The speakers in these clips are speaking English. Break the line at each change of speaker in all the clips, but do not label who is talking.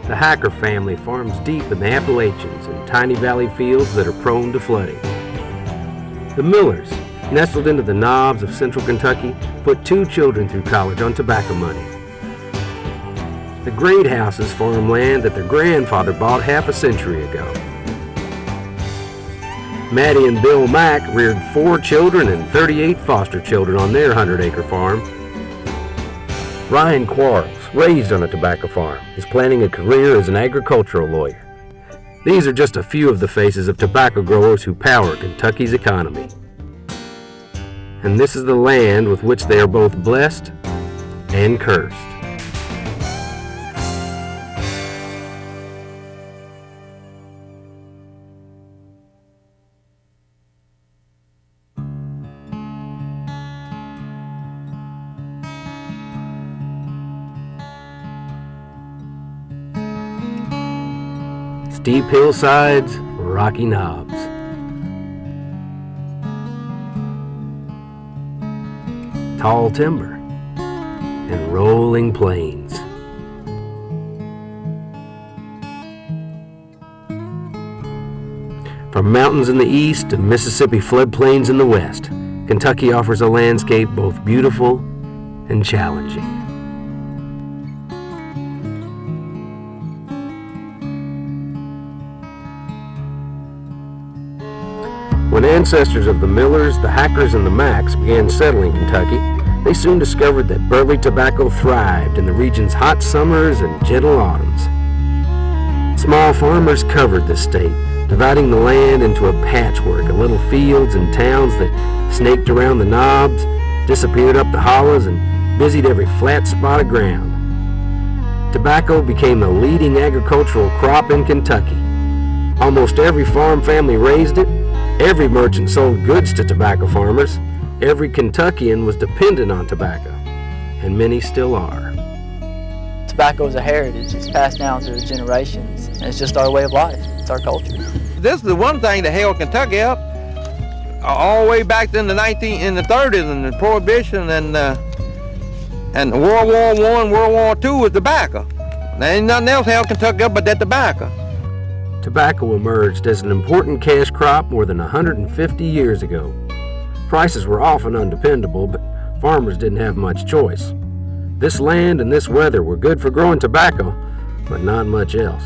The Hacker family farms deep in the Appalachians in tiny valley fields that are prone to flooding. The Millers, nestled into the knobs of central Kentucky, put 2 children through college on tobacco money. The Greathouses farm land that their grandfather bought half a century ago. Maddie and Bill Mack reared 4 children and 38 foster children on their 100-acre farm. Ryan Quarles, raised on a tobacco farm, is planning a career as an agricultural lawyer. These are just a few of the faces of tobacco growers who power Kentucky's economy. And this is the land with which they are both blessed and cursed. Steep hillsides, rocky knobs. Tall timber and rolling plains. From mountains in the east to Mississippi floodplains in the west, Kentucky offers a landscape both beautiful and challenging. When ancestors of the Millers, the Hackers, and the Macks began settling Kentucky, they soon discovered that burley tobacco thrived in the region's hot summers and gentle autumns. Small farmers covered the state, dividing the land into a patchwork of little fields and towns that snaked around the knobs, disappeared up the hollows, and busied every flat spot of ground. Tobacco became the leading agricultural crop in Kentucky. Almost every farm family raised it. Every merchant sold goods to tobacco farmers. Every Kentuckian was dependent on tobacco, and many still are.
Tobacco is a heritage. It's passed down through the generations, and it's just our way of life. It's our culture.
This is the one thing that held Kentucky up all the way back in the 30s and the Prohibition and World War I, World War II was tobacco. There ain't nothing else held Kentucky up but that tobacco.
Tobacco emerged as an important cash crop more than 150 years ago. Prices were often undependable, but farmers didn't have much choice. This land and this weather were good for growing tobacco, but not much else.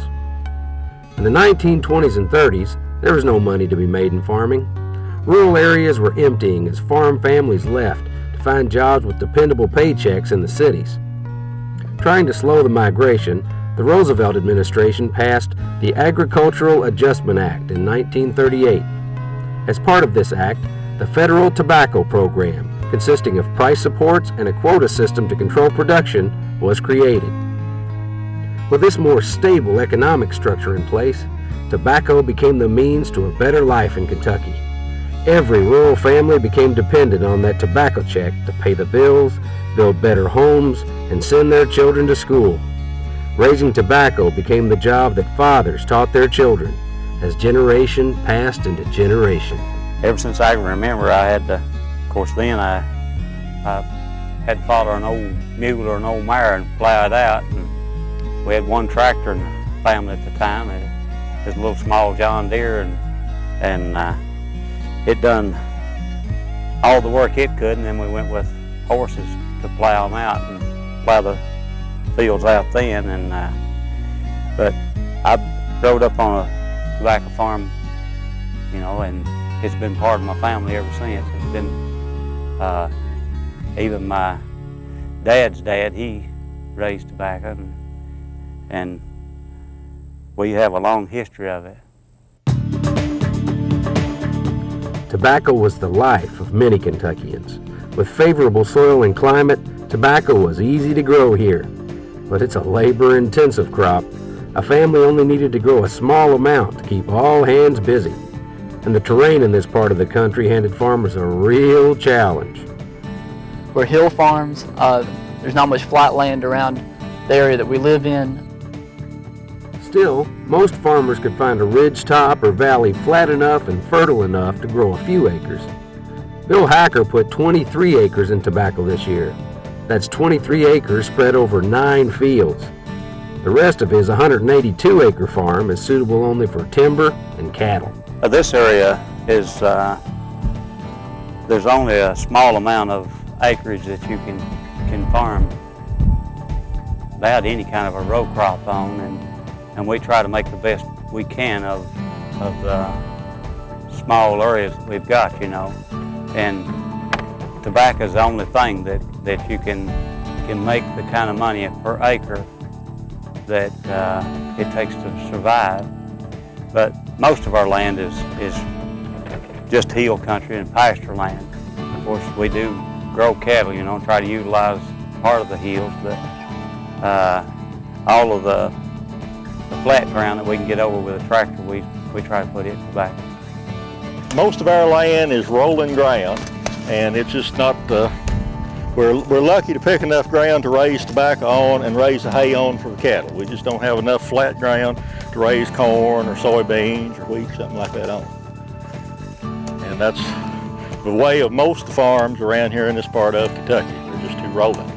In the 1920s and 30s, there was no money to be made in farming. Rural areas were emptying as farm families left to find jobs with dependable paychecks in the cities. Trying to slow the migration, the Roosevelt administration passed the Agricultural Adjustment Act in 1938. As part of this act, the Federal Tobacco Program, consisting of price supports and a quota system to control production, was created. With this more stable economic structure in place, tobacco became the means to a better life in Kentucky. Every rural family became dependent on that tobacco check to pay the bills, build better homes, and send their children to school. Raising tobacco became the job that fathers taught their children as generation passed into generation.
Ever since I can remember, I had to, of course then I had to follow an old mule or an old mare and plow it out. And we had one tractor in the family at the time. It was a little small John Deere, and it done all the work it could, and then we went with horses to plow them out and plow the fields out then. But I rode up on a tobacco farm, you know, and it's been part of my family ever since. It's been, even my dad's dad, he raised tobacco, and we have a long history of it.
Tobacco was the life of many Kentuckians. With favorable soil and climate, tobacco was easy to grow here, but it's a labor-intensive crop. A family only needed to grow a small amount to keep all hands busy. And the terrain in this part of the country handed farmers a real challenge.
We're hill farms. There's not much flat land around the area that we live in.
Still, most farmers could find a ridge top or valley flat enough and fertile enough to grow a few acres. Bill Hacker put 23 acres in tobacco this year. That's 23 acres spread over 9 fields. The rest of his 182-acre farm is suitable only for timber and cattle.
This area is, there's only a small amount of acreage that you can farm without any kind of a row crop on, and we try to make the best we can of the small areas that we've got, you know. And tobacco is the only thing that you can make the kind of money per acre that it takes to survive. But most of our land is just hill country and pasture land. Of course, we do grow cattle, you know, try to utilize part of the hills, but all of the flat ground that we can get over with a tractor, we try to put it tobacco.
Most of our land is rolling ground, and it's just not, we're lucky to pick enough ground to raise tobacco on and raise the hay on for the cattle. We just don't have enough flat ground to raise corn or soybeans or wheat, something like that on. And that's the way of most of the farms around here in this part of Kentucky. They're just too rolling.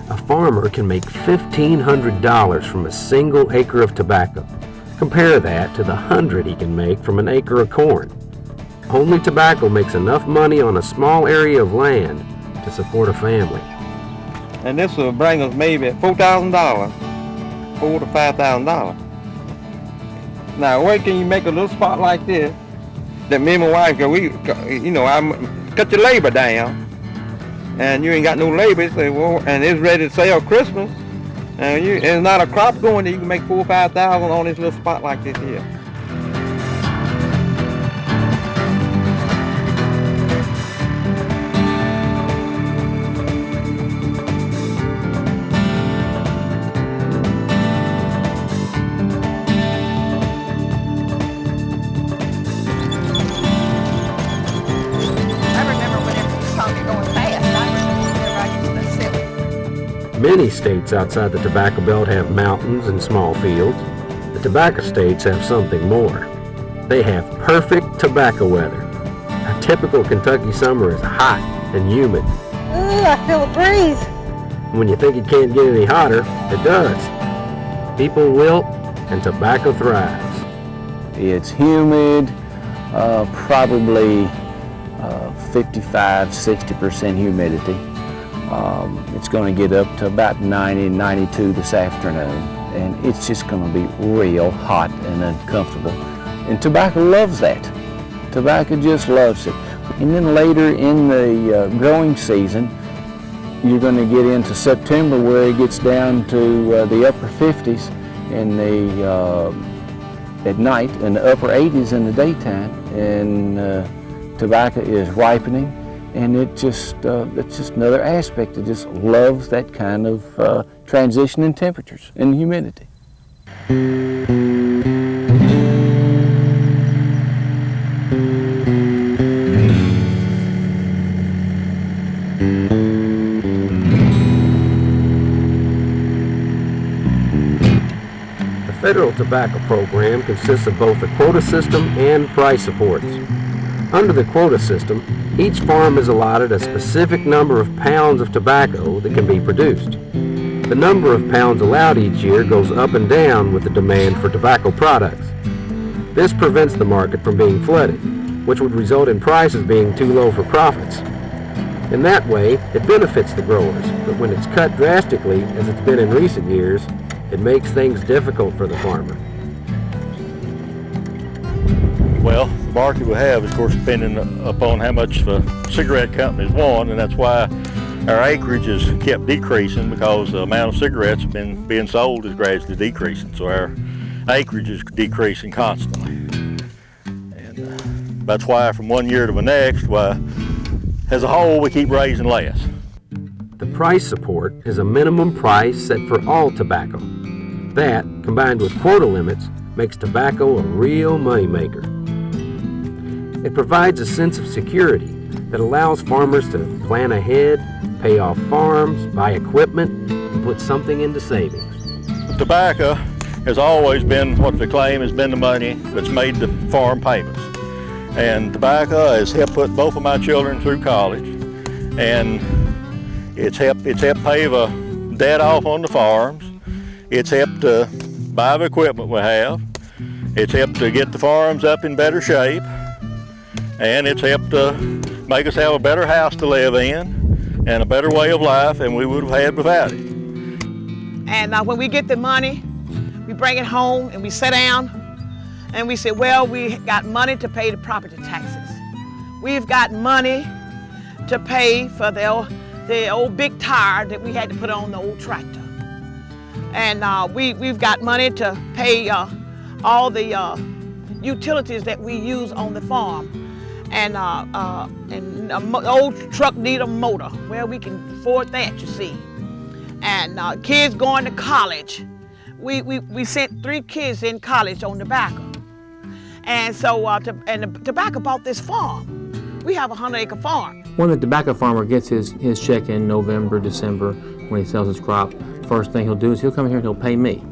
A farmer can make $1,500 from a single acre of tobacco. Compare that to the $100 he can make from an acre of corn. Only tobacco makes enough money on a small area of land to support a family.
And this will bring us maybe $4,000, $4,000 to $5,000. Now, where can you make a little spot like this that me and my wife, I cut your labor down, and you ain't got no labor, so, well, and it's ready to sell Christmas, and it's not a crop going there, you can make $4,000 or $5,000 on this little spot like this here.
Many states outside the tobacco belt have mountains and small fields. The tobacco states have something more. They have perfect tobacco weather. A typical Kentucky summer is hot and humid.
Ooh, I feel a breeze.
When you think it can't get any hotter, it does. People wilt and tobacco thrives.
It's humid, probably 55–60% humidity. It's going to get up to about 90–92 this afternoon, and it's just going to be real hot and uncomfortable. And tobacco loves that. Tobacco just loves it. And then later in the growing season, you're going to get into September where it gets down to the upper 50s in the at night and the upper 80s in the daytime, and tobacco is ripening. And it's just another aspect that just loves that kind of transition in temperatures and humidity.
The federal tobacco program consists of both a quota system and price supports. Under the quota system, each farm is allotted a specific number of pounds of tobacco that can be produced. The number of pounds allowed each year goes up and down with the demand for tobacco products. This prevents the market from being flooded, which would result in prices being too low for profits. In that way, it benefits the growers, but when it's cut drastically, as it's been in recent years, it makes things difficult for the farmer.
Well, the market we have is, of course, depending upon how much the cigarette companies want, and that's why our acreage has kept decreasing, because the amount of cigarettes have been being sold is gradually decreasing. So our acreage is decreasing constantly. And that's why from one year to the next, as a whole, we keep raising less.
The price support is a minimum price set for all tobacco. That, combined with quota limits, makes tobacco a real moneymaker. It provides a sense of security that allows farmers to plan ahead, pay off farms, buy equipment, and put something into savings.
Tobacco has always been what they claim has been the money that's made the farm payments. And tobacco has helped put both of my children through college, and it's helped pay the debt off on the farms, It's helped to buy the equipment we have. It's helped to get the farms up in better shape. And it's helped to make us have a better house to live in and a better way of life than we would have had without it.
And when we get the money, we bring it home and we sit down and we say, well, we got money to pay the property taxes. We've got money to pay for the old big tire that we had to put on the old tractor. And we've got money to pay all the utilities that we use on the farm. And an old truck need a motor. Well, we can afford that, you see. And kids going to college. We sent 3 kids in college on tobacco. And so, the tobacco bought this farm. We have a 100-acre farm.
When the tobacco farmer gets his check in November, December, when he sells his crop, first thing he'll do is he'll come here and he'll pay me.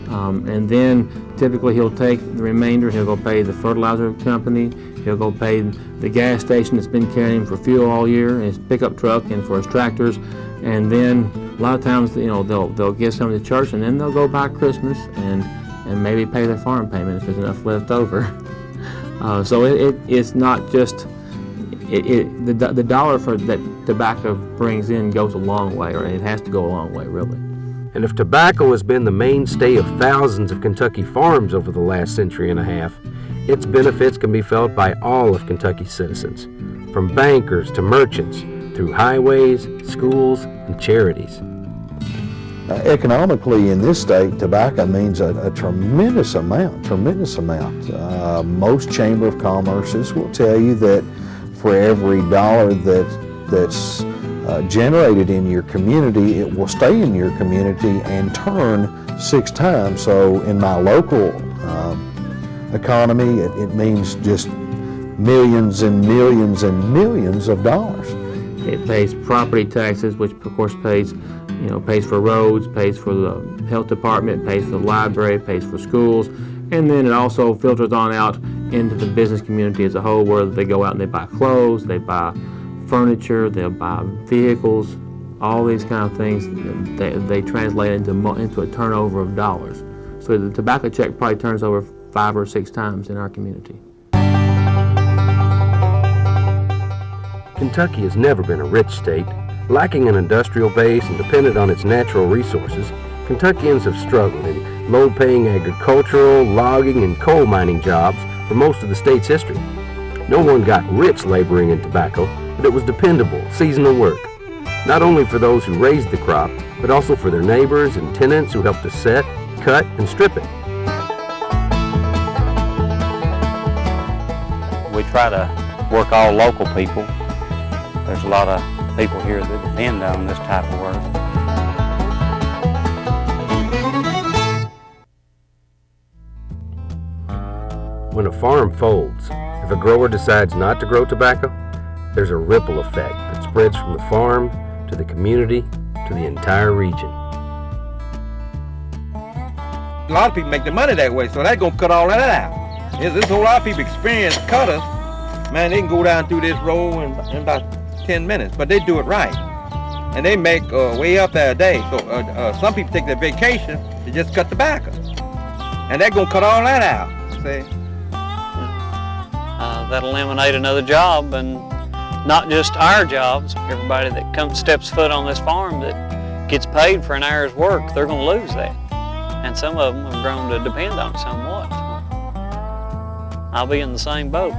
And then typically he'll take the remainder, he'll go pay the fertilizer company, he'll go pay the gas station that's been carrying him for fuel all year, and his pickup truck and for his tractors. And then a lot of times, you know, they'll give some to the church, and then they'll go buy Christmas and maybe pay their farm payment if there's enough left over. So it's not just, the dollar for that tobacco brings in goes a long way, or it has to go a long way, really.
And if tobacco has been the mainstay of thousands of Kentucky farms over the last century and a half, its benefits can be felt by all of Kentucky's citizens, from bankers to merchants, through highways, schools, and charities.
Economically in this state, tobacco means a tremendous amount. Most Chamber of Commerces will tell you that for every dollar that's generated in your community, it will stay in your community and turn 6 times. So in my local economy, it means just millions and millions and millions of dollars.
It pays property taxes, which of course pays for roads, pays for the health department, pays for the library, pays for schools, and then it also filters on out into the business community as a whole, where they go out and they buy clothes, they buy furniture, they'll buy vehicles, all these kind of things. They translate into a turnover of dollars. So the tobacco check probably turns over 5 or 6 times in our community.
Kentucky has never been a rich state. Lacking an industrial base and dependent on its natural resources, Kentuckians have struggled in low-paying agricultural, logging, and coal mining jobs for most of the state's history. No one got rich laboring in tobacco, but it was dependable, seasonal work, not only for those who raised the crop, but also for their neighbors and tenants who helped to set, cut, and strip it.
We try to work all local people. There's a lot of people here that depend on this type of work.
When a farm folds, if a grower decides not to grow tobacco, there's a ripple effect that spreads from the farm to the community to the entire region.
A lot of people make their money that way, so they're going to cut all that out. There's a whole lot of people experience cutters. Man, they can go down through this row in about 10 minutes, but they do it right. And they make way up there a day. So some people take their vacation to just cut tobacco. And they're going to cut all that out. See?
That'll eliminate another job, and not just our jobs. Everybody that steps foot on this farm that gets paid for an hour's work, they're going to lose that. And some of them have grown to depend on it somewhat. I'll be in the same boat.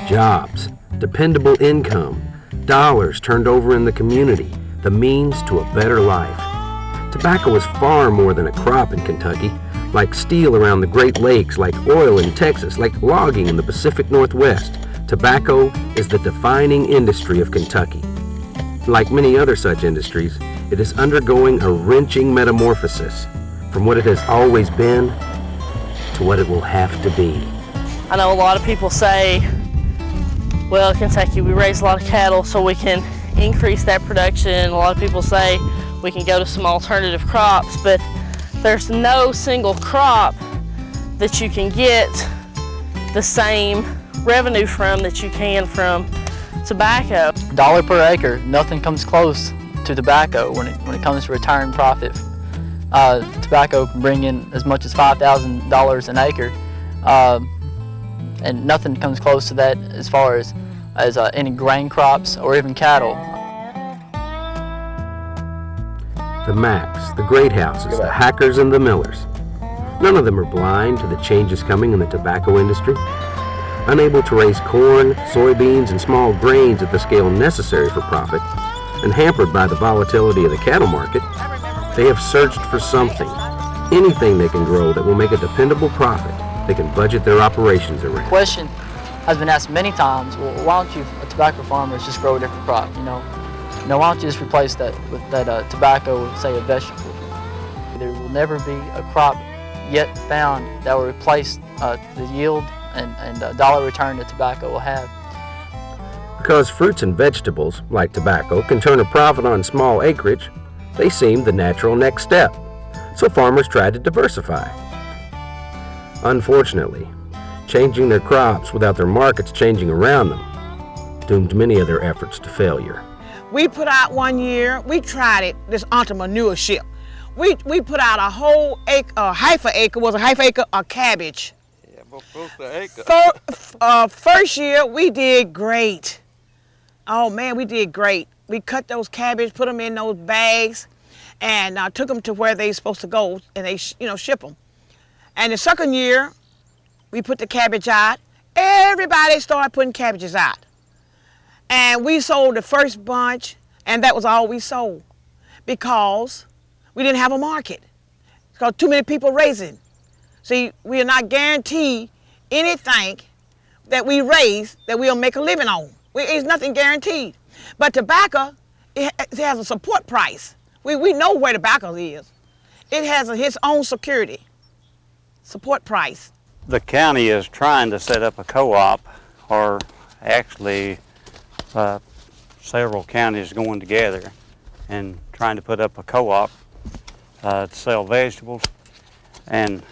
Jobs, dependable income, dollars turned over in the community, the means to a better life. Tobacco is far more than a crop in Kentucky, like steel around the Great Lakes, like oil in Texas, like logging in the Pacific Northwest. Tobacco is the defining industry of Kentucky. Like many other such industries, it is undergoing a wrenching metamorphosis from what it has always been to what it will have to be.
I know a lot of people say, well, in Kentucky we raise a lot of cattle so we can increase that production. A lot of people say we can go to some alternative crops, but there's no single crop that you can get the same revenue from that you can from tobacco.
$1 per acre, nothing comes close to tobacco when it comes to return profit. Tobacco can bring in as much as $5,000 an acre, and nothing comes close to that as far as any grain crops or even cattle.
The Macs, the great houses, the hackers, and the millers. None of them are blind to the changes coming in the tobacco industry. Unable to raise corn, soybeans, and small grains at the scale necessary for profit, and hampered by the volatility of the cattle market, they have searched for something, anything they can grow that will make a dependable profit they can budget their operations around.
The question has been asked many times, well, why don't you tobacco farmers just grow a different crop? Why don't you just replace that with that tobacco with, say, a vegetable? There will never be a crop yet found that will replace the yield and dollar return that tobacco will have.
Because fruits and vegetables, like tobacco, can turn a profit on small acreage, they seemed the natural next step. So farmers tried to diversify. Unfortunately, changing their crops without their markets changing around them doomed many of their efforts to failure.
We put out one year, we tried it, this entrepreneurship. We put out a whole acre, half an acre of cabbage.
Yeah, but close to an acre.
First year, we did great. Oh man, we did great. We cut those cabbage, put them in those bags, and took them to where they're supposed to go, and they ship them. And the second year, we put the cabbage out. Everybody started putting cabbages out. And we sold the first bunch, and that was all we sold because we didn't have a market. Because too many people raising. See, we are not guaranteed anything that we raise that we'll make a living on. It's nothing guaranteed. But tobacco, it has a support price. We know where tobacco is. It has its own security, support price.
The county is trying to set up a co-op, or actually several counties going together and trying to put up a co-op to sell vegetables. And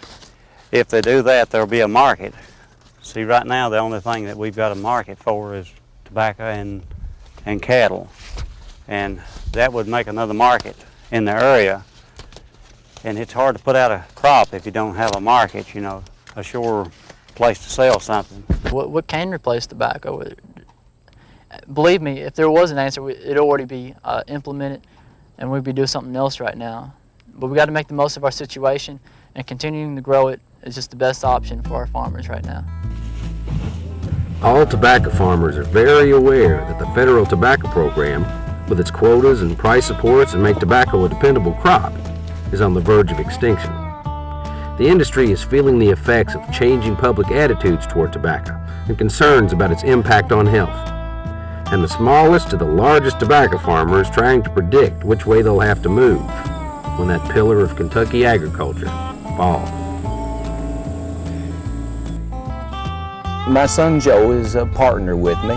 if they do that, there'll be a market. See, right now the only thing that we've got a market for is tobacco and cattle. And that would make another market in the area. And it's hard to put out a crop if you don't have a market, a sure place to sell something.
What can replace tobacco? Believe me, if there was an answer, it'd already be implemented, and we'd be doing something else right now. But we got to make the most of our situation, and continuing to grow it is just the best option for our farmers right now.
All tobacco farmers are very aware that the federal tobacco program, with its quotas and price supports and make tobacco a dependable crop, is on the verge of extinction. The industry is feeling the effects of changing public attitudes toward tobacco and concerns about its impact on health. And the smallest to the largest tobacco farmers trying to predict which way they'll have to move when that pillar of Kentucky agriculture falls.
My son Joe is a partner with me.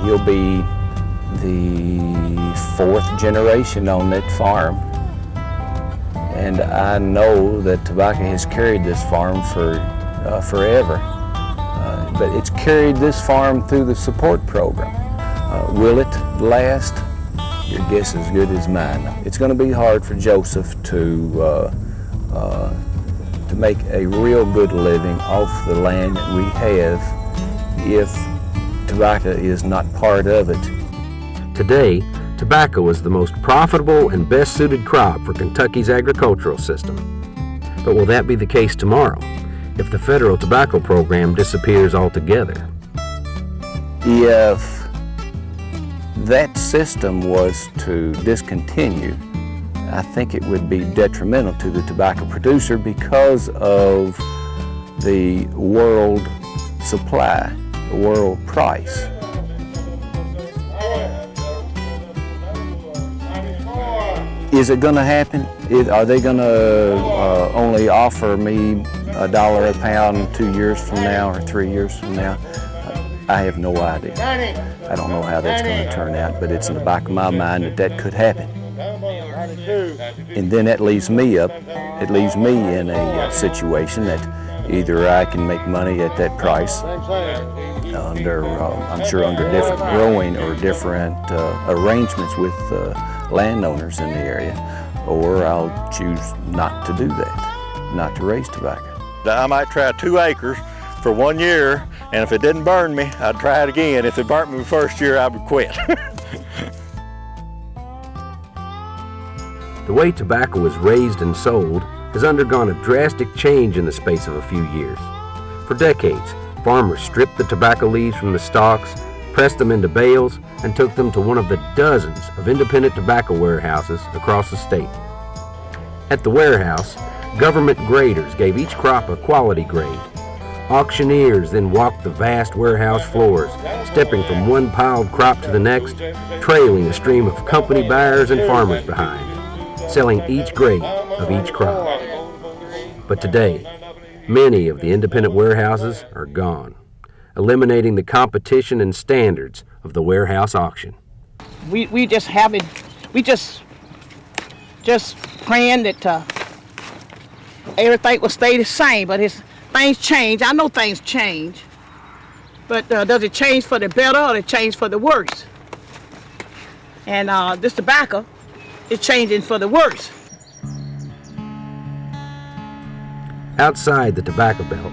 He'll be the fourth generation on that farm. And I know that tobacco has carried this farm for forever. But it's carried this farm through the support program. Will it last? Your guess is as good as mine. It's going to be hard for Joseph to make a real good living off the land that we have if tobacco is not part of it.
Today, tobacco is the most profitable and best suited crop for Kentucky's agricultural system. But will that be the case tomorrow if the federal tobacco program disappears altogether?
If that system was to discontinue, I think it would be detrimental to the tobacco producer because of the world supply, the world price. Is it going to happen? Are they going to only offer me $1 a pound 2 years from now or 3 years from now? I have no idea. I don't know how that's going to turn out, but it's in the back of my mind that could happen. And then that leaves me in a situation that Either I can make money at that price under, I'm sure under different growing or different arrangements with landowners in the area, or I'll choose not to do that, not to raise tobacco.
I might try 2 acres for 1 year, and if it didn't burn me, I'd try it again. If it burnt me the first year, I would quit.
The way tobacco is raised and sold has undergone a drastic change in the space of a few years. For decades, farmers stripped the tobacco leaves from the stalks, pressed them into bales, and took them to one of the dozens of independent tobacco warehouses across the state. At the warehouse, government graders gave each crop a quality grade. Auctioneers then walked the vast warehouse floors, stepping from one piled crop to the next, trailing a stream of company buyers and farmers behind, selling each grade of each crop. But today, many of the independent warehouses are gone, eliminating the competition and standards of the warehouse auction.
We just praying that everything will stay the same, but things change. I know things change, but does it change for the better or it change for the worse? And this tobacco is changing for the worse.
Outside the tobacco belt,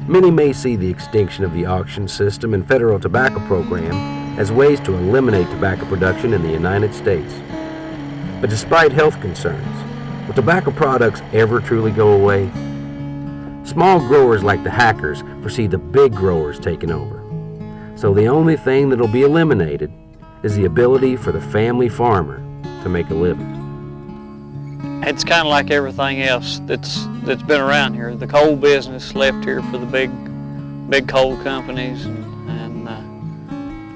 many may see the extinction of the auction system and federal tobacco program as ways to eliminate tobacco production in the United States. But despite health concerns, will tobacco products ever truly go away? Small growers like the hackers foresee the big growers taking over. So the only thing that'll be eliminated is the ability for the family farmer to make a living.
It's kind of like everything else that's been around here. The coal business left here for the big coal companies, and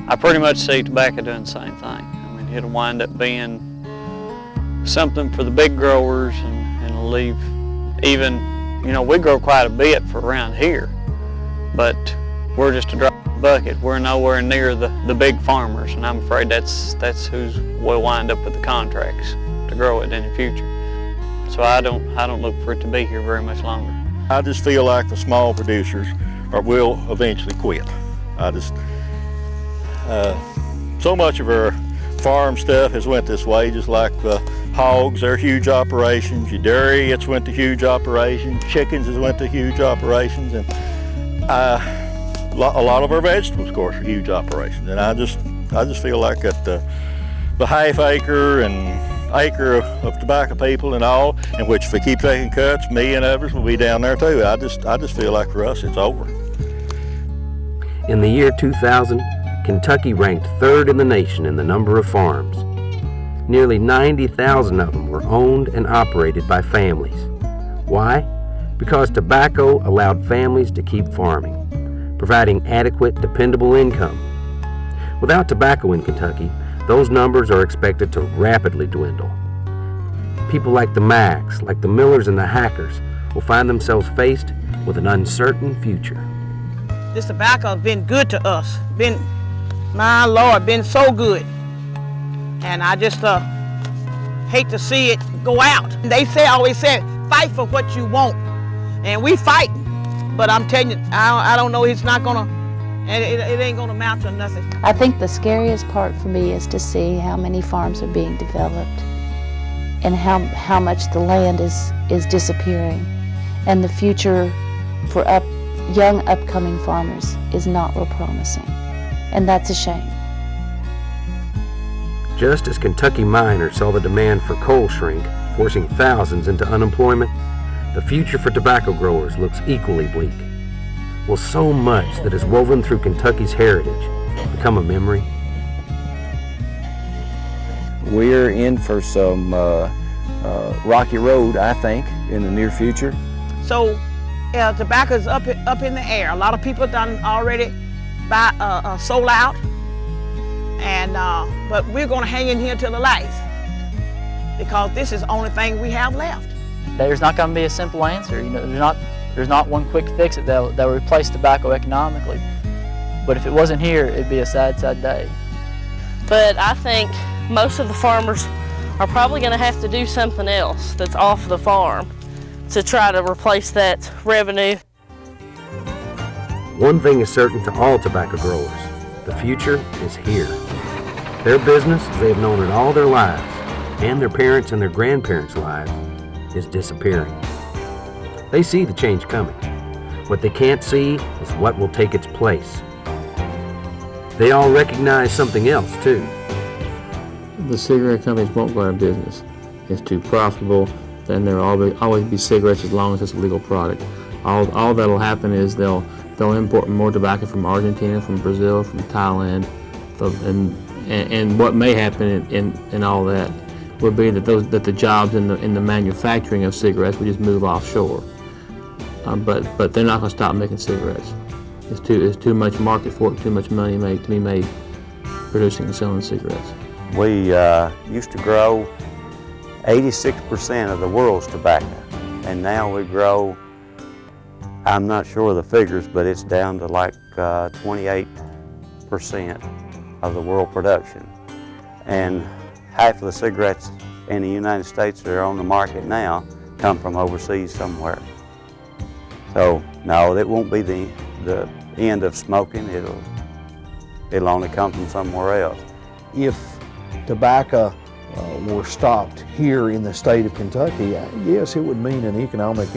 I pretty much see tobacco doing the same thing. I mean, it'll wind up being something for the big growers and leave even, we grow quite a bit for around here, but we're just a drop in the bucket. We're nowhere near the big farmers, and I'm afraid that's who will wind up with the contracts to grow it in the future. So I don't look for it to be here very much longer.
I just feel like the small producers will eventually quit. So much of our farm stuff has went this way, just like the hogs, they're huge operations. Your dairy, it's went to huge operations. Chickens has went to huge operations, and a lot of our vegetables, of course, are huge operations. And I just feel like that the half acre and acre of tobacco people and all, in which if they keep taking cuts, me and others will be down there too. I just feel like for us it's over.
In the year 2000, Kentucky ranked 3rd in the nation in the number of farms. Nearly 90,000 of them were owned and operated by families. Why? Because tobacco allowed families to keep farming, providing adequate, dependable income. Without tobacco in Kentucky, those numbers are expected to rapidly dwindle. People like the Macks, like the Millers and the Hackers, will find themselves faced with an uncertain future.
This tobacco has been good to us. My Lord, been so good. And I just hate to see it go out. They always say, fight for what you want. And we fighting. But I'm telling you, I don't know, it's not gonna, and it ain't gonna amount to nothing.
I think the scariest part for me is to see how many farms are being developed and how much the land is disappearing. And the future for young upcoming farmers is not real promising. And that's a shame.
Just as Kentucky miners saw the demand for coal shrink, forcing thousands into unemployment, the future for tobacco growers looks equally bleak. Will so much that is woven through Kentucky's heritage become a memory?
We're in for some rocky road, I think, in the near future.
So tobacco's up in the air. A lot of people done already sold out, and but we're going to hang in here till the last, because this is the only thing we have left.
There's not going to be a simple answer. There's not one quick fix that will replace tobacco economically. But if it wasn't here, it'd be a sad, sad day.
But I think most of the farmers are probably going to have to do something else that's off the farm to try to replace that revenue.
One thing is certain to all tobacco growers: the future is here. Their business, as they have known it all their lives, and their parents' and their grandparents' lives, is disappearing. They see the change coming. What they can't see is what will take its place. They all recognize something else, too.
The cigarette companies won't go out of business. It's too profitable. Then there will always be cigarettes as long as it's a legal product. All that'll happen is they'll import more tobacco from Argentina, from Brazil, from Thailand, and what may happen in all that would be that the jobs in the manufacturing of cigarettes would just move offshore. But they're not going to stop making cigarettes. It's too much market for it, too much money to be made producing and selling cigarettes.
We used to grow 86% of the world's tobacco, and now we grow, I'm not sure of the figures, but it's down to like 28% of the world production. And half of the cigarettes in the United States that are on the market now come from overseas somewhere. So no, it won't be the end of smoking. It'll only come from somewhere else.
If tobacco were stopped here in the state of Kentucky, yes, it would mean an economic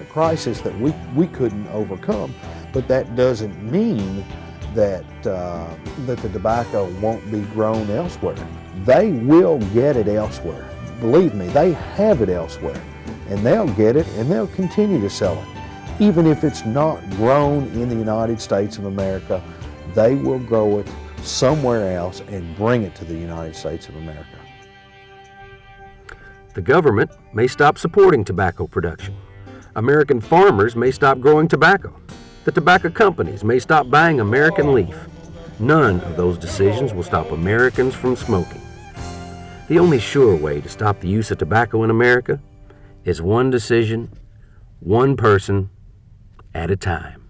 crisis that we couldn't overcome. But that doesn't mean that the tobacco won't be grown elsewhere. They will get it elsewhere. Believe me, they have it elsewhere, and they'll get it and they'll continue to sell it. Even if it's not grown in the United States of America, they will grow it somewhere else and bring it to the United States of America.
The government may stop supporting tobacco production. American farmers may stop growing tobacco. The tobacco companies may stop buying American leaf. None of those decisions will stop Americans from smoking. The only sure way to stop the use of tobacco in America is one decision, one person at a time.